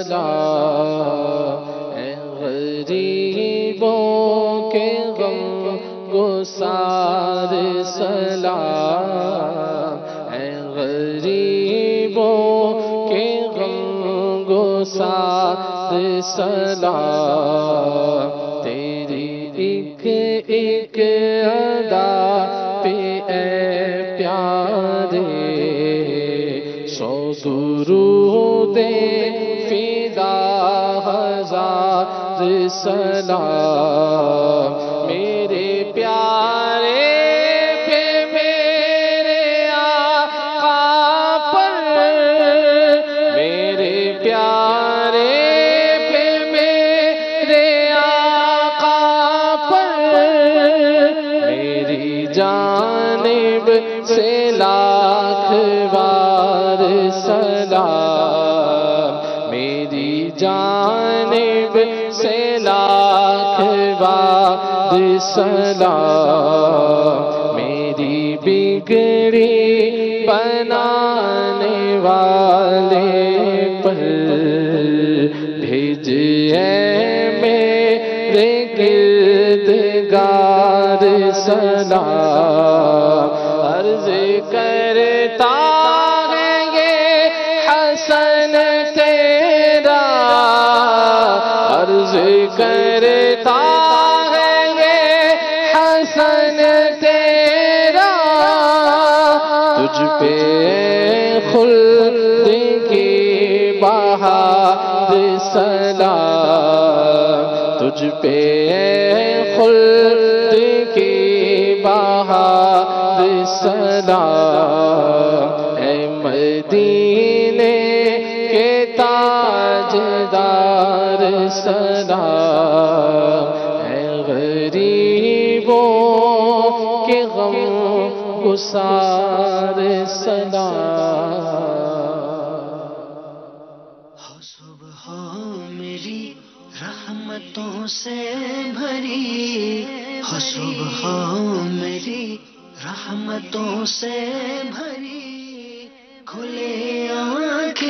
سلام، اے غریبوں کے غم گسار سلام، اے غریبوں کے غم گسار سلام، تیری ایک ایک ادا پہ اے پیارے سو درود فدا ہزار سلام، میرے پیارے پہ میرے آقا پر، میرے پیارے پہ میرے آقا پر، میری جانب سے لاکھ بار سلام، میری جانب سے لاکھ بار سلام، میری بگڑی بنانے والے پر بھیجئے میرے گردگار سلام، عرض کرتا ہے یہ حسن تیرا، عرض کرتا ہے یہ حسن تیرا، تجھ پہ خلد کی بہار سلام، تجھ پہ خلد کی بہار سلام، اے مدینے کے تاجدار سلام، اے غریبوں کے غم گسار سلام۔ ہو صبح میری رحمتوں سے بھری، ہو صبح میری رحمتوں سے بھری، کھلے آنکھ